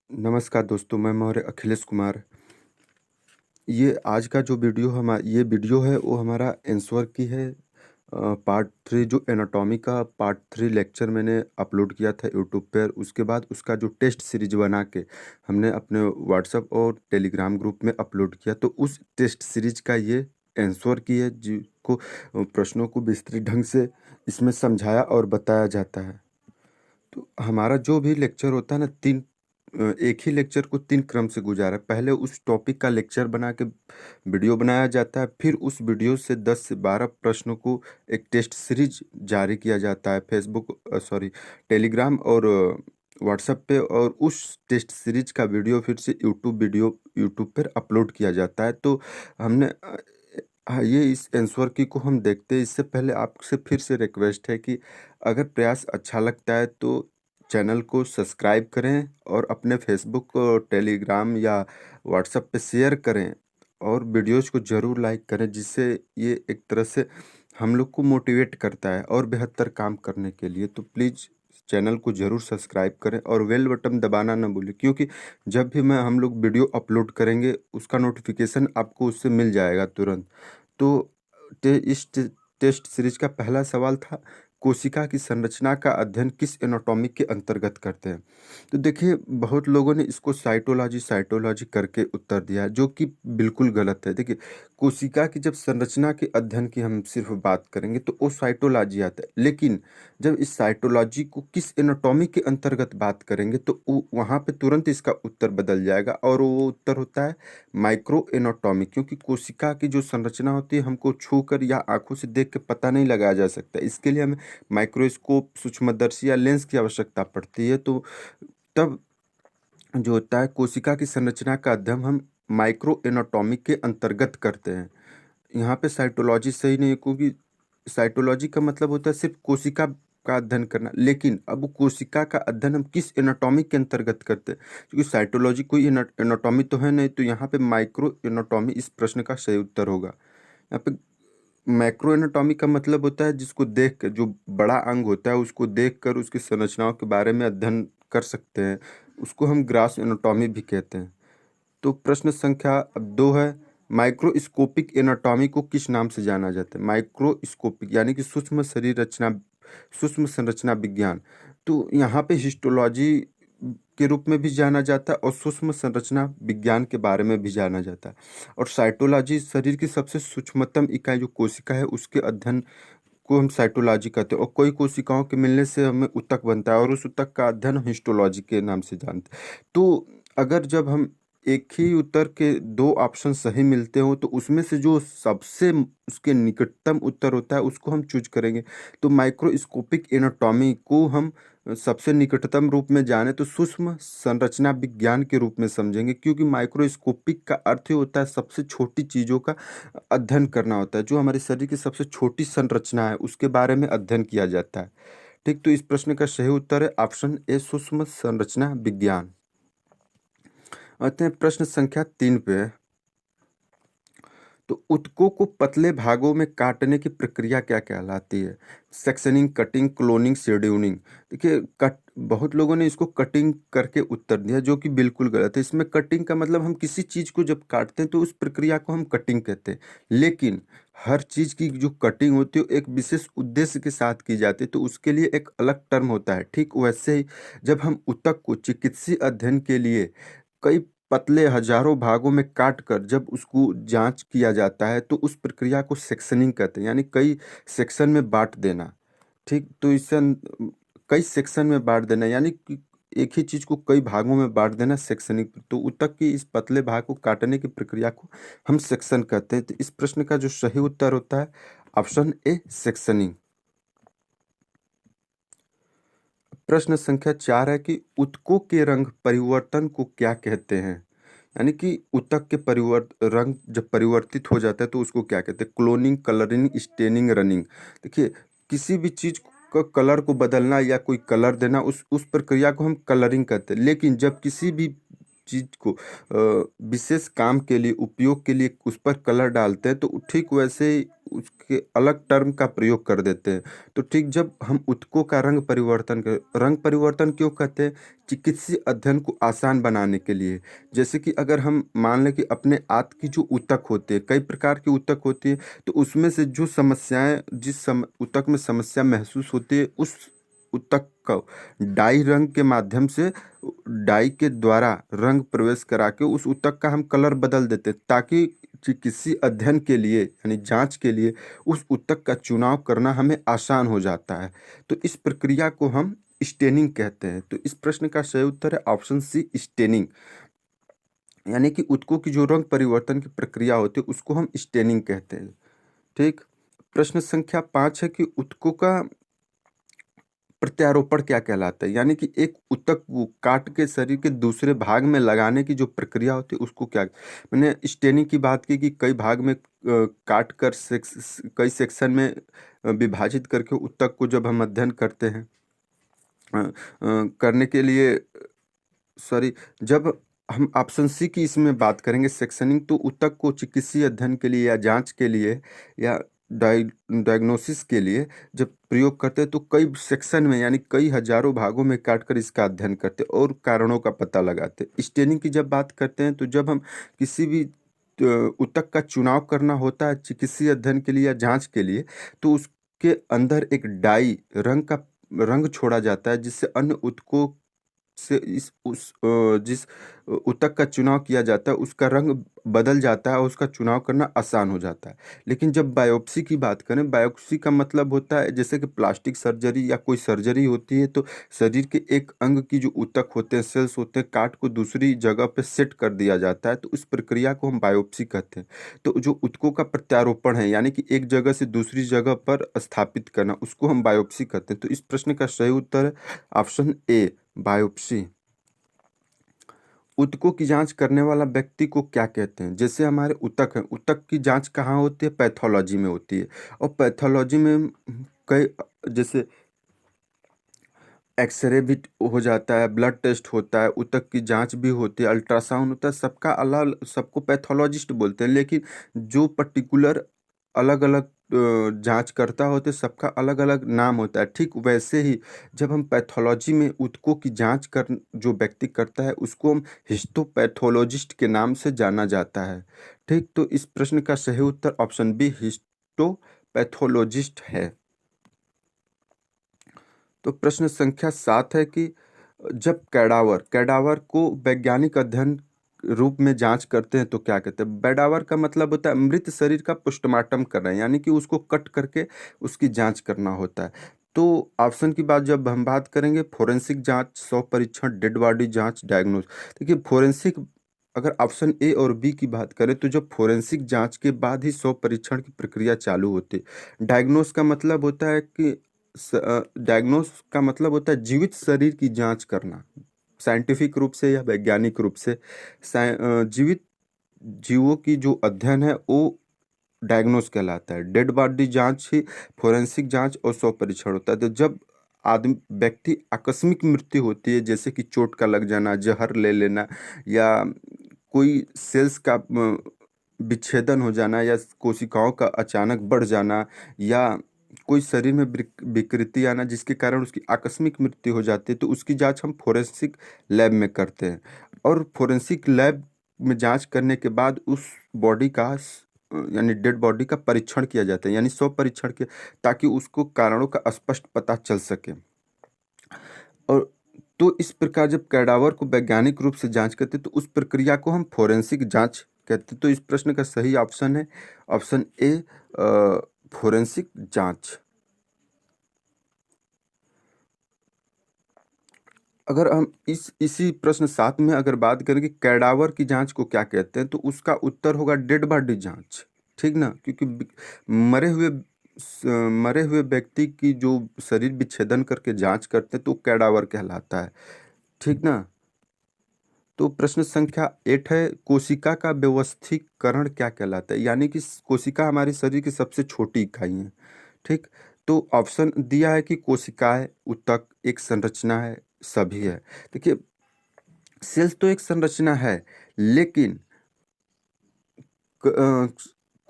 नमस्कार दोस्तों, मैं मौर्य अखिलेश कुमार। ये आज का जो वीडियो है वो हमारा आंसर की है। पार्ट 3 जो एनाटॉमी का पार्ट 3 लेक्चर मैंने अपलोड किया था यूट्यूब पर। उसके बाद उसका जो टेस्ट सीरीज बना के हमने अपने व्हाट्सएप और टेलीग्राम ग्रुप में अपलोड किया, तो उस टेस्ट सीरीज का ये आंसर की है, जिसको प्रश्नों को विस्तृत ढंग से इसमें समझाया और बताया जाता है। तो हमारा जो भी लेक्चर होता है ना, एक ही लेक्चर को 3 क्रम से गुजारा। पहले उस टॉपिक का लेक्चर बना के वीडियो बनाया जाता है, फिर उस वीडियो से 10 से 12 प्रश्नों को एक टेस्ट सीरीज जारी किया जाता है टेलीग्राम और व्हाट्सएप पे, और उस टेस्ट सीरीज का वीडियो फिर से यूट्यूब पर अपलोड किया जाता है। तो हमने हाँ, ये इस आंसर की को हम देखते हैं। इससे पहले आपसे फिर से रिक्वेस्ट है कि अगर प्रयास अच्छा लगता है तो चैनल को सब्सक्राइब करें और अपने फेसबुक, टेलीग्राम या व्हाट्सएप पे शेयर करें, और वीडियोज़ को ज़रूर लाइक करें, जिससे ये एक तरह से हम लोग को मोटिवेट करता है और बेहतर काम करने के लिए। तो प्लीज़ चैनल को ज़रूर सब्सक्राइब करें और बेल बटन दबाना ना भूलें, क्योंकि जब भी हम लोग वीडियो अपलोड करेंगे उसका नोटिफिकेशन आपको उससे मिल जाएगा तुरंत। तो टेस्ट सीरीज का पहला सवाल था, कोशिका की संरचना का अध्ययन किस एनाटॉमी के अंतर्गत करते हैं। तो देखिए, बहुत लोगों ने इसको साइटोलॉजी साइटोलॉजी करके उत्तर दिया है, जो कि बिल्कुल गलत है। देखिए, कोशिका की जब संरचना के अध्ययन की हम सिर्फ बात करेंगे तो वो साइटोलॉजी आता है, लेकिन जब इस साइटोलॉजी को किस एनाटॉमी के अंतर्गत बात करेंगे तो वहाँ पे तुरंत इसका उत्तर बदल जाएगा, और वो उत्तर होता है माइक्रो एनाटॉमी। क्योंकि कोशिका की जो संरचना होती है हमको छूकर या आंखों से देख के पता नहीं लगाया जा सकता। इसके लिए हमें माइक्रोस्कोप, सूक्ष्मदर्शी या लेंस की आवश्यकता पड़ती है। तो तब जो होता है, कोशिका की संरचना का अध्ययन हम माइक्रो एनाटॉमी के अंतर्गत करते हैं। यहाँ पे साइटोलॉजी सही नहीं है, क्योंकि साइटोलॉजी का मतलब होता है सिर्फ कोशिका का अध्ययन करना, लेकिन अब वो कोशिका का अध्ययन हम किस एनाटॉमी के अंतर्गत करते हैं, क्योंकि साइटोलॉजी कोई एनाटॉमी तो है नहीं। तो यहाँ पे माइक्रो एनाटॉमी इस प्रश्न का सही उत्तर होगा। यहाँ पे मैक्रो एनाटॉमी का मतलब होता है जिसको देख कर, जो बड़ा अंग होता है उसको देख कर उसकी संरचनाओं के बारे में अध्ययन कर सकते हैं, उसको हम ग्रास एनाटॉमी भी कहते हैं। तो प्रश्न संख्या अब 2 है, माइक्रोस्कोपिक एनाटॉमी को किस नाम से जाना जाता है। माइक्रोस्कोपिक यानी कि सूक्ष्म संरचना विज्ञान। तो यहाँ पे हिस्टोलॉजी के रूप में भी जाना जाता है और सूक्ष्म संरचना विज्ञान के बारे में भी जाना जाता है। और साइटोलॉजी शरीर की सबसे सूक्ष्मतम इकाई जो कोशिका है उसके अध्ययन को हम साइटोलॉजी कहते हैं, और कई कोशिकाओं के मिलने से हमें ऊतक बनता है, और उस ऊतक का अध्ययन हम हिस्टोलॉजी के नाम से जानते हैं। तो अगर जब हम एक ही उत्तर के 2 ऑप्शन सही मिलते हो तो उसमें से जो सबसे उसके निकटतम उत्तर होता है उसको हम चूज करेंगे। तो माइक्रोस्कोपिक एनाटॉमी को हम सबसे निकटतम रूप में जाने तो सूक्ष्म संरचना विज्ञान के रूप में समझेंगे, क्योंकि माइक्रोस्कोपिक का अर्थ ही होता है सबसे छोटी चीज़ों का अध्ययन करना होता है। जो हमारे शरीर की सबसे छोटी संरचना है उसके बारे में अध्ययन किया जाता है। ठीक, तो इस प्रश्न का सही उत्तर है ऑप्शन ए, सूक्ष्म संरचना विज्ञान। आते हैं प्रश्न संख्या 3 पे। तो ऊतकों को पतले भागों में काटने की प्रक्रिया क्या कहलाती है। Sectioning, cutting, cloning, scheduling. देखिए, कट बहुत लोगों ने इसको कटिंग करके उत्तर दिया, जो कि बिल्कुल गलत है। इसमें कटिंग का मतलब हम किसी चीज़ को जब काटते हैं तो उस प्रक्रिया को हम कटिंग कहते हैं, लेकिन हर चीज़ की जो कटिंग होती है वो एक विशेष उद्देश्य के साथ की जाती है, तो उसके लिए एक अलग टर्म होता है। ठीक वैसे ही जब हम ऊतक को चिकित्सीय अध्ययन के लिए कई पतले हजारों भागों में काट कर जब उसको जांच किया जाता है तो उस प्रक्रिया को सेक्शनिंग कहते हैं, यानी कई सेक्शन में बांट देना। ठीक, तो कई सेक्शन में बांट देना यानी कि एक ही चीज को कई भागों में बांट देना सेक्शनिंग। तो ऊतक की इस पतले भाग को काटने की प्रक्रिया को हम सेक्शन कहते हैं। तो इस प्रश्न का जो सही उत्तर होता है ऑप्शन ए, सेक्शनिंग। प्रश्न संख्या 4 है कि ऊतकों के रंग परिवर्तन को क्या कहते हैं। यानी कि ऊतक के रंग जब परिवर्तित हो जाता है तो उसको क्या कहते हैं। Cloning, colouring, staining, running. देखिए, किसी भी चीज का कलर को बदलना या कोई कलर देना, उस प्रक्रिया को हम कलरिंग कहते हैं। लेकिन जब किसी भी चीज़ को विशेष काम के लिए, उपयोग के लिए उस पर कलर डालते हैं, तो ठीक वैसे ही उसके अलग टर्म का प्रयोग कर देते हैं। तो ठीक जब हम ऊतकों का रंग परिवर्तन क्यों कहते हैं? चिकित्सीय अध्ययन को आसान बनाने के लिए। जैसे कि अगर हम मान लें कि अपने आंत की जो ऊतक होती है, कई प्रकार की ऊतक होती है, तो उसमें से जो समस्याएँ ऊतक में समस्या महसूस होती है, उस ऊतक को डाई रंग के माध्यम से डाई के द्वारा रंग प्रवेश करा के उस ऊतक का हम कलर बदल देते हैं, ताकि किसी अध्ययन के लिए यानी जांच के लिए उस ऊतक का चुनाव करना हमें आसान हो जाता है। तो इस प्रक्रिया को हम स्टेनिंग कहते हैं। तो इस प्रश्न का सही उत्तर है ऑप्शन सी, स्टेनिंग। यानी कि ऊतकों की जो रंग परिवर्तन की प्रक्रिया होती है उसको हम स्टेनिंग कहते हैं। ठीक। प्रश्न संख्या 5 है कि ऊतकों का प्रत्यारोपण क्या कहलाता है? यानी कि एक ऊतक को काट के शरीर के दूसरे भाग में लगाने की जो प्रक्रिया होती है उसको क्या? मैंने स्टेनिंग की बात की कि कई भाग में काट कर कई सेक्शन में विभाजित करके ऊतक को जब हम अध्ययन करते हैं करने के लिए सॉरी जब हम ऑप्शन सी की इसमें बात करेंगे सेक्शनिंग, तो ऊतक को चिकित्सीय अध्ययन के लिए या जांच के लिए या डायग्नोसिस के लिए जब प्रयोग करते हैं तो कई सेक्शन में यानी कई हजारों भागों में काटकर इसका अध्ययन करते हैं और कारणों का पता लगाते हैं। स्टेनिंग की जब बात करते हैं तो जब हम किसी भी ऊतक का चुनाव करना होता है चिकित्सीय अध्ययन के लिए या जांच के लिए, तो उसके अंदर एक डाई रंग छोड़ा जाता है, जिससे अन्य ऊतकों से जिस ऊतक का चुनाव किया जाता है उसका रंग बदल जाता है और उसका चुनाव करना आसान हो जाता है। लेकिन जब बायोप्सी की बात करें, बायोप्सी का मतलब होता है जैसे कि प्लास्टिक सर्जरी या कोई सर्जरी होती है, तो शरीर के एक अंग की जो ऊतक होते हैं, सेल्स होते हैं, काट को दूसरी जगह पे सेट कर दिया जाता है, तो इस प्रक्रिया को हम बायोप्सी कहते हैं। तो जो ऊतकों का प्रत्यारोपण है यानी कि एक जगह से दूसरी जगह पर स्थापित करना, उसको हम बायोप्सी कहते हैं। तो इस प्रश्न का सही उत्तर है ऑप्शन ए, बायोप्सी। ऊतकों की जांच करने वाला व्यक्ति को क्या कहते हैं? जैसे हमारे ऊतक है, ऊतक की जांच कहाँ होती है? पैथोलॉजी में होती है। और पैथोलॉजी में कई जैसे एक्सरे भी हो जाता है, ब्लड टेस्ट होता है, ऊतक की जांच भी होती है, अल्ट्रासाउंड होता है, सबका अलग, सबको पैथोलॉजिस्ट बोलते हैं। लेकिन जो पर्टिकुलर अलग अलग जांच करता होते सबका अलग अलग नाम होता है। ठीक वैसे ही जब हम पैथोलॉजी में ऊतकों की जांच कर जो व्यक्ति करता है उसको हम हिस्टोपैथोलॉजिस्ट के नाम से जाना जाता है। ठीक। तो इस प्रश्न का सही उत्तर ऑप्शन बी, हिस्टोपैथोलॉजिस्ट है। तो प्रश्न संख्या 7 है कि जब कैडावर को वैज्ञानिक अध्ययन रूप में जांच करते हैं तो क्या कहते हैं? कैडावर का मतलब होता है मृत शरीर का पोस्टमार्टम करना, यानी कि उसको कट करके उसकी जांच करना होता है। तो ऑप्शन की बात जब हम बात करेंगे, फोरेंसिक जांच, शव परीक्षण, डेड बॉडी जांच, डायग्नोस। देखिए फोरेंसिक, अगर ऑप्शन ए और बी की बात करें तो जब फोरेंसिक जांच के बाद ही शव परीक्षण की प्रक्रिया चालू होती है। डायग्नोस का मतलब होता है कि डायग्नोस का मतलब होता है जीवित शरीर की जांच करना, साइंटिफिक रूप से या वैज्ञानिक रूप से जीवित जीवों की जो अध्ययन है वो डायग्नोस कहलाता है। डेड बॉडी जांच ही फोरेंसिक जांच और शव परीक्षण होता है। तो जब आदमी व्यक्ति आकस्मिक मृत्यु होती है, जैसे कि चोट का लग जाना, जहर ले लेना, या कोई सेल्स का विच्छेदन हो जाना, या कोशिकाओं का अचानक बढ़ जाना, या कोई शरीर में विकृति आना जिसके कारण उसकी आकस्मिक मृत्यु हो जाती है, तो उसकी जांच हम फोरेंसिक लैब में करते हैं। और फोरेंसिक लैब में जांच करने के बाद उस बॉडी का यानी डेड बॉडी का परीक्षण किया जाता है, यानी शव परीक्षण किया, ताकि उसको कारणों का स्पष्ट पता चल सके। और तो इस प्रकार जब कैडावर को वैज्ञानिक रूप से जांच करते तो उस प्रक्रिया को हम फोरेंसिक जांच कहते। तो इस प्रश्न का सही ऑप्शन है ऑप्शन ए, फोरेंसिक जांच। अगर हम इसी प्रश्न 7 में अगर बात करें कि कैडावर की जांच को क्या कहते हैं, तो उसका उत्तर होगा डेड बॉडी जांच। ठीक ना, क्योंकि मरे हुए मरे हुए व्यक्ति की जो शरीर विच्छेदन करके जांच करते हैं तो कैडावर कहलाता है। ठीक ना। तो प्रश्न संख्या 8 है, कोशिका का व्यवस्थीकरण क्या कहलाता है? यानी कि कोशिका हमारे शरीर की सबसे छोटी इकाई है। ठीक। तो ऑप्शन दिया है कि कोशिकाएं, ऊतक, एक संरचना है, सभी है। देखिए सेल्स तो एक संरचना है, लेकिन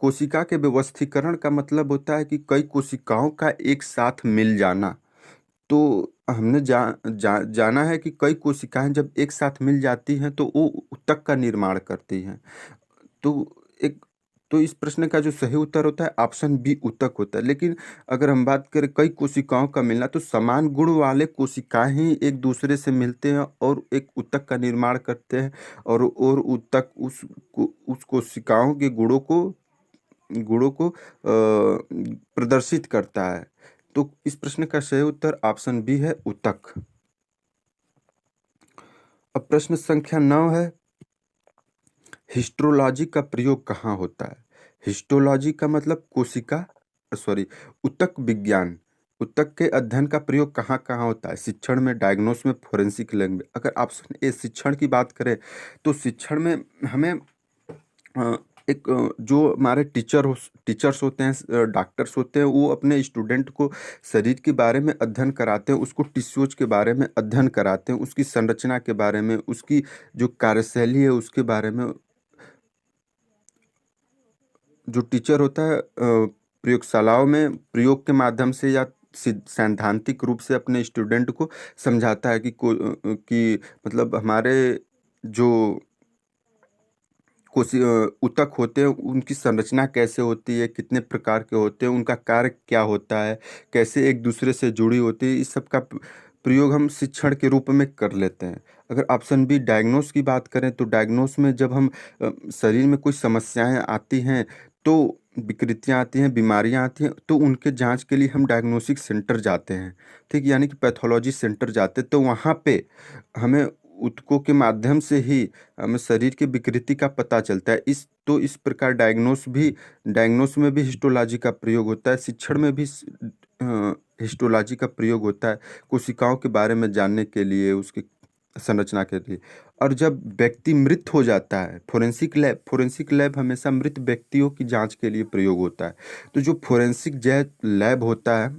कोशिका के व्यवस्थीकरण का मतलब होता है कि कई कोशिकाओं का एक साथ मिल जाना। तो हमने जाना है कि कई कोशिकाएं जब एक साथ मिल जाती हैं तो वो ऊतक का निर्माण करती हैं। तो एक तो इस प्रश्न का जो सही उत्तर होता है ऑप्शन बी ऊतक होता है। लेकिन अगर हम बात करें कई कोशिकाओं का मिलना, तो समान गुण वाले कोशिकाएं ही एक दूसरे से मिलते हैं और एक ऊतक का निर्माण करते हैं। और ऊतक उस कोशिकाओं के गुणों को प्रदर्शित करता है। तो इस प्रश्न का सही उत्तर ऑप्शन बी है ऊतक। अब प्रश्न संख्या 9 है, हिस्टोलॉजी का प्रयोग कहाँ होता है? हिस्टोलॉजी का मतलब ऊतक विज्ञान। ऊतक के अध्ययन का प्रयोग कहाँ कहाँ होता है? शिक्षण में, डायग्नोस में, फोरेंसिक लैब में। अगर ऑप्शन ए शिक्षण की बात करें तो शिक्षण में हमें जो हमारे टीचर्स होते हैं, डॉक्टर्स होते हैं, वो अपने स्टूडेंट को शरीर के बारे में अध्ययन कराते हैं, उसको टिश्यूज के बारे में अध्ययन कराते हैं, उसकी संरचना के बारे में, उसकी जो कार्यशैली है उसके बारे में। जो टीचर होता है प्रयोगशालाओं में प्रयोग के माध्यम से या सैद्धांतिक रूप से अपने स्टूडेंट को समझाता है कि मतलब हमारे जो ऊतक होते हैं उनकी संरचना कैसे होती है, कितने प्रकार के होते हैं, उनका कार्य क्या होता है, कैसे एक दूसरे से जुड़ी होती है, इस सब का प्रयोग हम शिक्षण के रूप में कर लेते हैं। अगर ऑप्शन बी डायग्नोस की बात करें तो डायग्नोस में जब हम शरीर में कुछ समस्याएं आती हैं, तो विकृतियां आती हैं, बीमारियां आती हैं, तो उनके जांच के लिए हम डायग्नोस्टिक सेंटर जाते हैं। ठीक, यानी कि पैथोलॉजी सेंटर जाते हैं। तो वहाँ पे हमें ऊतकों के माध्यम से ही हमें शरीर की विकृति का पता चलता है। इस प्रकार डायग्नोस में भी हिस्टोलॉजी का प्रयोग होता है, शिक्षण में भी हिस्टोलॉजी का प्रयोग होता है, कोशिकाओं के बारे में जानने के लिए, उसकी संरचना के लिए। और जब व्यक्ति मृत हो जाता है, फोरेंसिक लैब हमेशा मृत व्यक्तियों की जांच के लिए प्रयोग होता है। तो जो फोरेंसिक लैब होता है,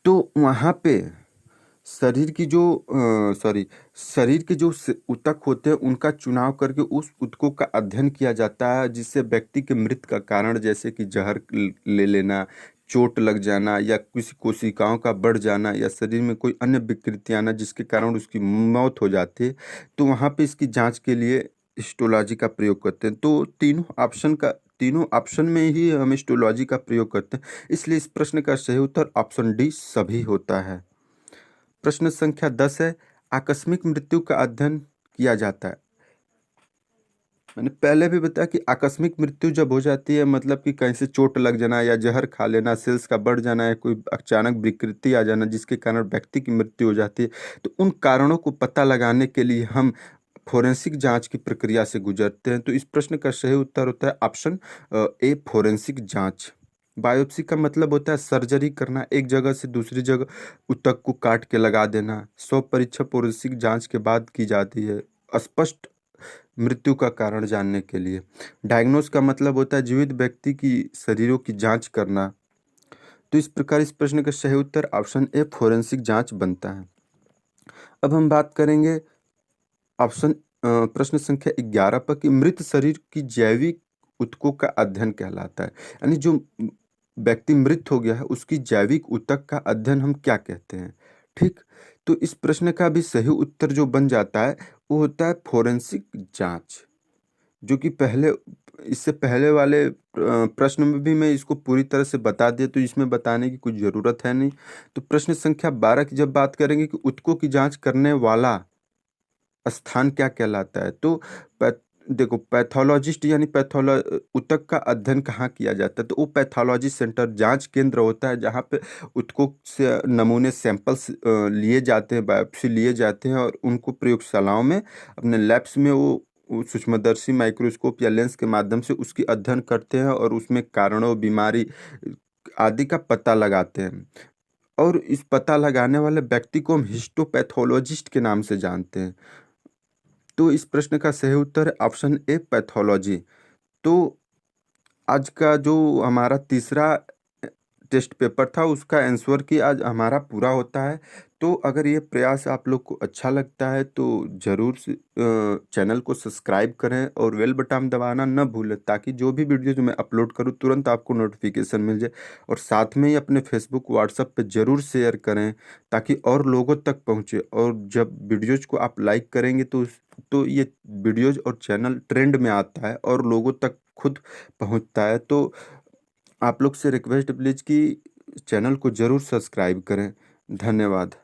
तो वहाँ पे शरीर की जो सॉरी शरीर के जो ऊतक होते हैं उनका चुनाव करके उस ऊतकों का अध्ययन किया जाता है, जिससे व्यक्ति के मृत्यु का कारण, जैसे कि जहर ले लेना, चोट लग जाना, या किसी कोशिकाओं का बढ़ जाना, या शरीर में कोई अन्य विकृति आना जिसके कारण उसकी मौत हो जाती है, तो वहाँ पे इसकी जांच के लिए हिस्टोलॉजी का प्रयोग करते हैं। तो तीनों ऑप्शन में ही हम हिस्टोलॉजी का प्रयोग करते हैं, इसलिए इस प्रश्न का सही उत्तर ऑप्शन डी सभी होता है। प्रश्न संख्या 10 है, आकस्मिक मृत्यु का अध्ययन किया जाता है। मैंने पहले भी बताया कि आकस्मिक मृत्यु जब हो जाती है, मतलब कि कहीं से चोट लग जाना या जहर खा लेना, सेल्स का बढ़ जाना, या कोई अचानक विकृति आ जाना जिसके कारण व्यक्ति की मृत्यु हो जाती है, तो उन कारणों को पता लगाने के लिए हम फोरेंसिक जांच की प्रक्रिया से गुजरते हैं। तो इस प्रश्न का सही उत्तर होता है ऑप्शन ए फोरेंसिक जांच। बायोप्सी का मतलब होता है सर्जरी करना, एक जगह से दूसरी जगह ऊतक को काट के लगा देना। स्वब परीक्षा फोरेंसिक जांच के बाद की जाती है, स्पष्ट मृत्यु का कारण जानने के लिए। डायग्नोस का मतलब होता है जीवित व्यक्ति की शरीरों की जांच करना। तो इस प्रकार इस प्रश्न का सही उत्तर ऑप्शन ए फोरेंसिक जांच बनता है। अब हम बात करेंगे प्रश्न संख्या 11 पर, कि मृत शरीर की जैविक ऊतकों का अध्ययन कहलाता है। यानी जो व्यक्ति मृत हो गया है उसकी जैविक ऊतक का अध्ययन हम क्या कहते हैं? ठीक, तो इस प्रश्न का भी सही उत्तर जो बन जाता है वो होता है फोरेंसिक जांच। जो कि इससे पहले वाले प्रश्न में भी मैं इसको पूरी तरह से बता दिया, तो इसमें बताने की कुछ ज़रूरत है नहीं। तो प्रश्न संख्या 12 की जब बात करेंगे कि ऊतकों की जांच करने वाला स्थान क्या कहलाता है, तो देखो, पैथोलॉजिस्ट यानी ऊतक का अध्ययन कहाँ किया जाता है, तो वो पैथोलॉजी सेंटर जांच केंद्र होता है, जहाँ पे ऊतकों से नमूने सैंपल्स लिए जाते हैं, बायोप्सी लिए जाते हैं, और उनको प्रयोगशालाओं में अपने लैब्स में वो सूक्ष्मदर्शी माइक्रोस्कोप या लेंस के माध्यम से उसकी अध्ययन करते हैं और उसमें कारणों, बीमारी आदि का पता लगाते हैं। और इस पता लगाने वाले व्यक्ति को हम हिस्टोपैथोलॉजिस्ट के नाम से जानते हैं। तो इस प्रश्न का सही उत्तर है ऑप्शन ए पैथोलॉजी। तो आज का जो हमारा टेस्ट पेपर था उसका आंसर की आज हमारा पूरा होता है। तो अगर ये प्रयास आप लोग को अच्छा लगता है तो ज़रूर से चैनल को सब्सक्राइब करें और बेल बटन दबाना न भूलें, ताकि जो भी वीडियो जो मैं अपलोड करूँ तुरंत आपको नोटिफिकेशन मिल जाए। और साथ में ही अपने फेसबुक व्हाट्सएप पे ज़रूर शेयर करें, ताकि और लोगों तक पहुँचे। और जब वीडियोज़ को आप लाइक करेंगे तो ये वीडियोज़ और चैनल ट्रेंड में आता है और लोगों तक खुद पहुँचता है। तो आप लोग से रिक्वेस्ट प्लीज़ कि चैनल को ज़रूर सब्सक्राइब करें। धन्यवाद।